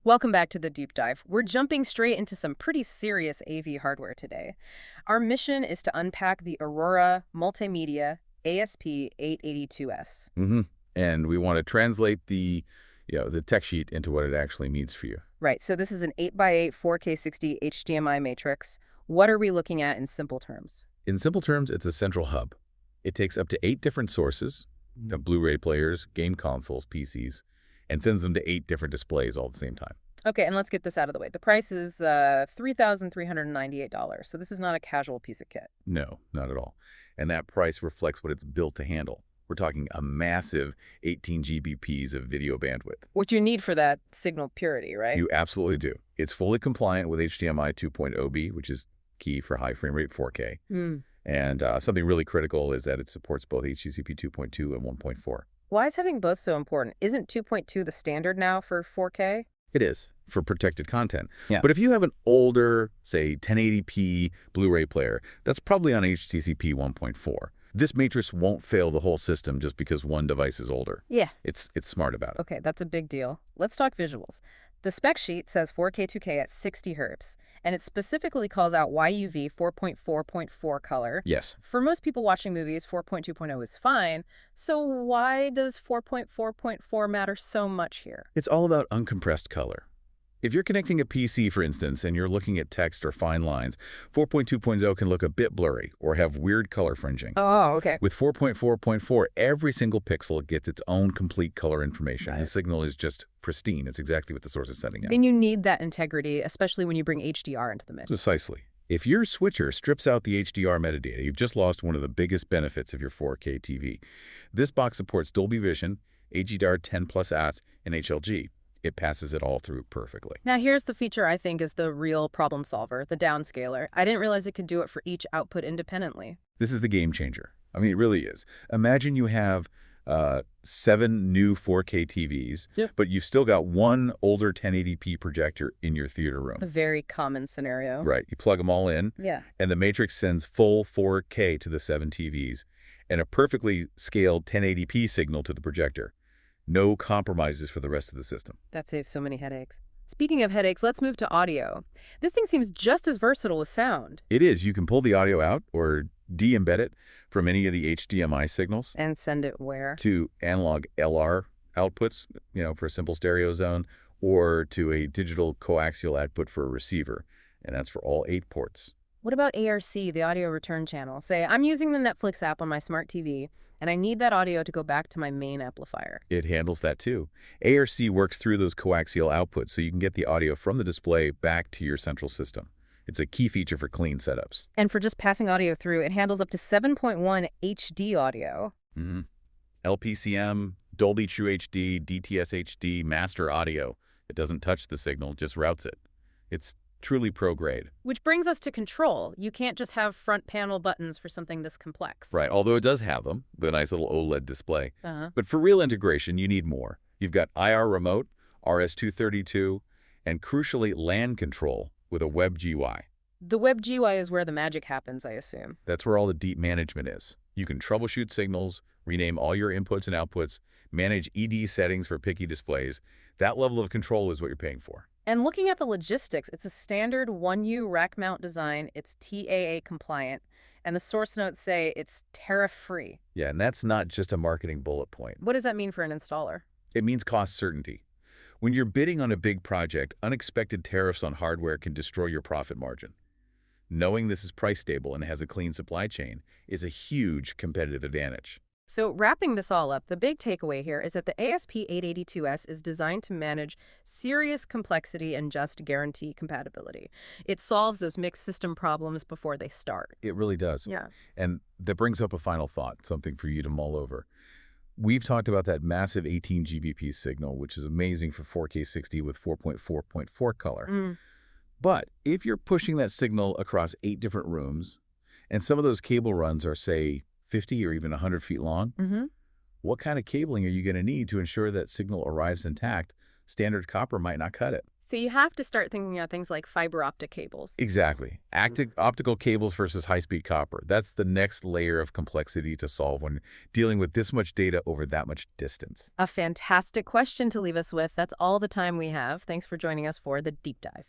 Welcome back to the deep dive. We're jumping straight into some pretty serious AV hardware today. Our mission is to unpack the Aurora Multimedia ASP-882S. And we want to translate the tech sheet into what it actually means for you. Right, so this is an 8x8 4K 60 HDMI matrix. What are we looking at in simple terms? In simple terms, it's a central hub. It takes up to 8 different sources, the Blu-ray players, game consoles, PCs, and sends them to 8 different displays all at the same time. Okay, and let's get this out of the way. The price is $3,398, so this is not a casual piece of kit. No, not at all. And that price reflects what it's built to handle. We're talking a massive 18 GBps of video bandwidth. What you need for that signal purity, right? You absolutely do. It's fully compliant with HDMI 2.0B, which is key for high frame rate 4K. And something really critical is that it supports both HDCP 2.2 and 1.4. Why is having both so important? Isn't 2.2 the standard now for 4K? It is, for protected content. Yeah. But if you have an older, say, 1080p Blu-ray player, that's probably on HDCP 1.4. This matrix won't fail the whole system just because one device is older. Yeah. It's smart about it. Okay, that's a big deal. Let's talk visuals. The spec sheet says 4K 2K at 60 Hz, and it specifically calls out YUV 4.4.4 color. Yes. For most people watching movies, 4.2.0 is fine, so why does 4.4.4 matter so much here? It's all about uncompressed color. If you're connecting a PC, for instance, and you're looking at text or fine lines, 4.2.0 can look a bit blurry or have weird color fringing. Oh, okay. With 4.4.4, every single pixel gets its own complete color information. Right. The signal is just pristine. It's exactly what the source is sending out. Then you need that integrity, especially when you bring HDR into the mix. Precisely. If your switcher strips out the HDR metadata, you've just lost one of the biggest benefits of your 4K TV. This box supports Dolby Vision, HDR10 Plus AT, and HLG. It passes it all through perfectly. Now here's the feature I think is the real problem solver, the downscaler. I didn't realize it could do it for each output independently. This is the game changer. I mean, it really is. Imagine you have 7 new 4K TVs, but you've still got one older 1080p projector in your theater room. A very common scenario. Right. You plug them all in, and the matrix sends full 4K to the 7 TVs and a perfectly scaled 1080p signal to the projector. No compromises for the rest of the system. That saves so many headaches. Speaking of headaches, let's move to audio. This thing seems just as versatile as sound. It is. You can pull the audio out or de-embed it from any of the HDMI signals. And send it where? To analog LR outputs, for a simple stereo zone, or to a digital coaxial output for a receiver. And that's for all 8 ports. What about ARC, the audio return channel? Say, I'm using the Netflix app on my smart TV, and I need that audio to go back to my main amplifier. It handles that too. ARC works through those coaxial outputs so you can get the audio from the display back to your central system. It's a key feature for clean setups. And for just passing audio through, it handles up to 7.1 HD audio. LPCM, Dolby True HD, DTS HD, master audio. It doesn't touch the signal, just routes it. It's truly pro-grade. Which brings us to control. You can't just have front panel buttons for something this complex. Right, although it does have them, with a nice little OLED display. But for real integration, you need more. You've got IR remote, RS-232, and crucially LAN control with a web GUI. The web GUI is where the magic happens, I assume. That's where all the deep management is. You can troubleshoot signals, rename all your inputs and outputs, manage ED settings for picky displays. That level of control is what you're paying for. And looking at the logistics, it's a standard 1U rack mount design. It's TAA compliant. And the source notes say it's tariff-free. Yeah, and that's not just a marketing bullet point. What does that mean for an installer? It means cost certainty. When you're bidding on a big project, unexpected tariffs on hardware can destroy your profit margin. Knowing this is price stable and has a clean supply chain is a huge competitive advantage. So wrapping this all up, the big takeaway here is that the ASP-882S is designed to manage serious complexity and just guarantee compatibility. It solves those mixed system problems before they start. It really does. Yeah. And that brings up a final thought, something for you to mull over. We've talked about that massive 18 GBP signal, which is amazing for 4K 60 with 4.4.4 color. But if you're pushing that signal across 8 different rooms, and some of those cable runs are, say, 50 or even 100 feet long, what kind of cabling are you going to need to ensure that signal arrives intact Standard copper might not cut it. So you have to start thinking about things like fiber optic cables. Exactly. Optical cables versus high-speed copper. That's the next layer of complexity to solve when dealing with this much data over that much distance. A fantastic question to leave us with. That's all the time we have. Thanks for joining us for the deep dive.